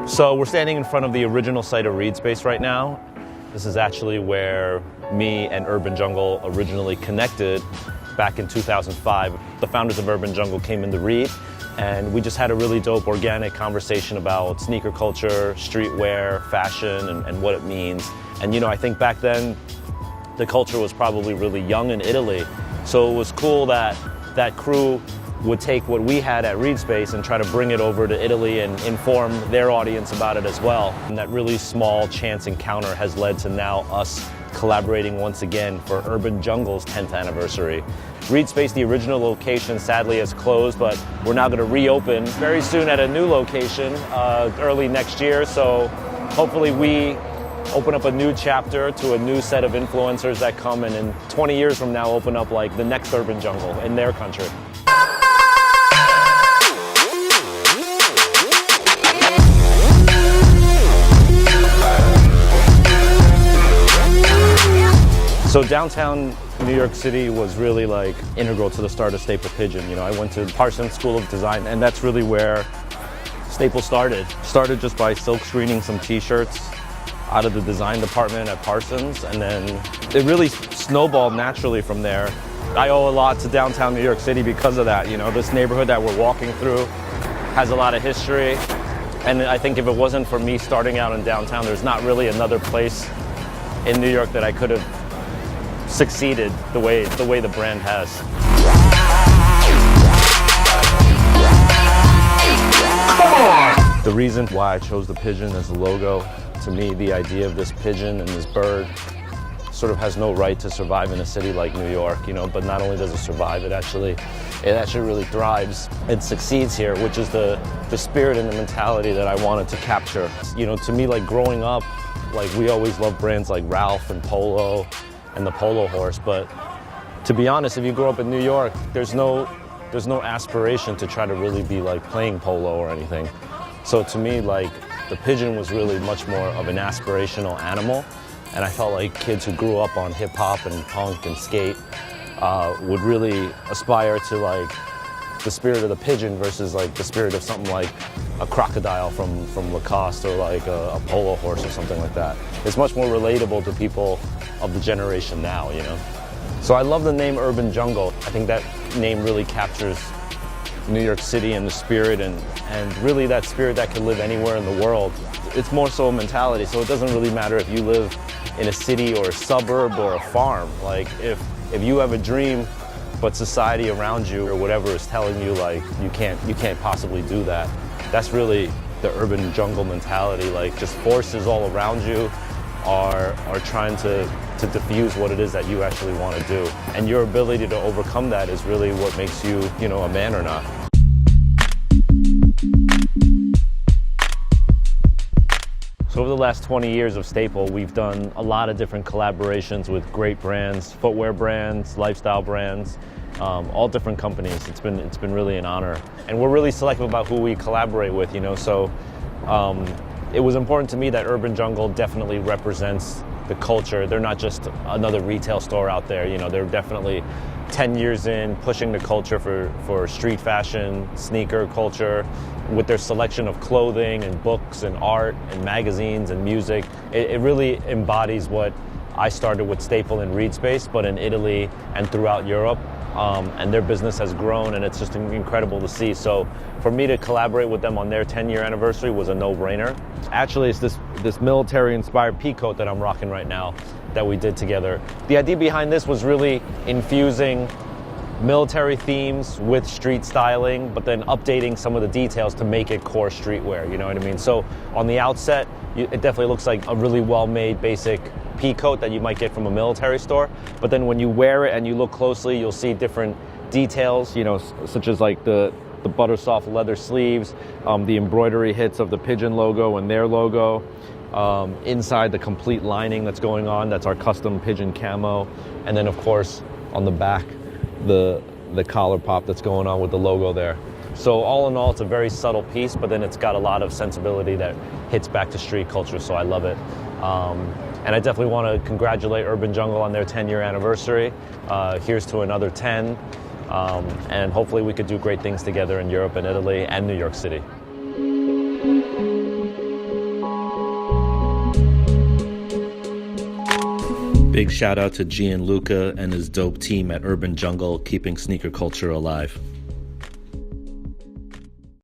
So we're standing in front of the original site of Reed Space right now. This is actually where me and Urban Jungle originally connected back in 2005. The founders of Urban Jungle came into Reed, and we just had a really dope organic conversation about sneaker culture, streetwear, fashion, and what it means. And I think back then the culture was probably really young in Italy. So it was cool that that crew would take what we had at Reed Space and try to bring it over to Italy and inform their audience about it as well. And that really small chance encounter has led to now us collaborating once again for Urban Jungle's 10th anniversary. Reed Space, the original location, sadly has closed, but we're now going to reopen very soon at a new location early next year. So hopefully we open up a new chapter to a new set of influencers that come and in 20 years from now open up like the next Urban Jungle in their country. So downtown New York City was really like integral to the start of Staple Pigeon. I went to Parsons School of Design, and that's really where Staple started. Started just by silk screening some t-shirts out of the design department at Parsons, and then it really snowballed naturally from there. I owe a lot to downtown New York City because of that. This neighborhood that we're walking through has a lot of history, and I think if it wasn't for me starting out in downtown, there's not really another place in New York that I could have succeeded the way the brand has. The reason why I chose the pigeon as the logo, to me, the idea of this pigeon and this bird sort of has no right to survive in a city like New York, but not only does it survive, it actually really thrives and succeeds here, which is the spirit and the mentality that I wanted to capture. To me, like growing up, like we always loved brands like Ralph and Polo and the Polo horse, but to be honest, if you grow up in New York, there's no aspiration to try to really be like playing polo or anything. So to me, like the pigeon was really much more of an aspirational animal, and I felt like kids who grew up on hip hop and punk and skate would really aspire to like the spirit of the pigeon versus like the spirit of something like a crocodile from Lacoste or like a polo horse or something like that. It's much more relatable to people of the generation now, So I love the name Urban Jungle. I think that name really captures New York City and the spirit and really that spirit that can live anywhere in the world. It's more so a mentality, so it doesn't really matter if you live in a city or a suburb or a farm. Like if you have a dream, but society around you or whatever is telling you like you can't possibly do that. That's really the Urban Jungle mentality. Like just forces all around you are trying to diffuse what it is that you actually want to do. And your ability to overcome that is really what makes you, a man or not. So over the last 20 years of Staple, we've done a lot of different collaborations with great brands, footwear brands, lifestyle brands, all different companies. It's been really an honor. And we're really selective about who we collaborate with, so it was important to me that Urban Jungle definitely represents the culture. They're not just another retail store out there, they're definitely 10 years in, pushing the culture for street fashion, sneaker culture, with their selection of clothing and books and art and magazines and music. It really embodies what I started with Staple in Reed Space, but in Italy and throughout Europe. And their business has grown, and it's just incredible to see. So for me to collaborate with them on their 10-year anniversary was a no-brainer. Actually, it's this military-inspired pea coat that I'm rocking right now that we did together. The idea behind this was really infusing military themes with street styling, but then updating some of the details to make it core streetwear, you know what I mean? So on the outset, it definitely looks like a really well-made basic pea coat that you might get from a military store, but then when you wear it and you look closely, you'll see different details, such as like the butter soft leather sleeves, the embroidery hits of the Pigeon logo and their logo, inside the complete lining that's going on, that's our custom Pigeon camo, and then of course on the back, the collar pop that's going on with the logo there. So all in all, it's a very subtle piece, but then it's got a lot of sensibility that hits back to street culture, so I love it. And I definitely want to congratulate Urban Jungle on their 10-year anniversary. Here's to another 10. And hopefully we could do great things together in Europe and Italy and New York City. Big shout out to Gianluca and his dope team at Urban Jungle, keeping sneaker culture alive.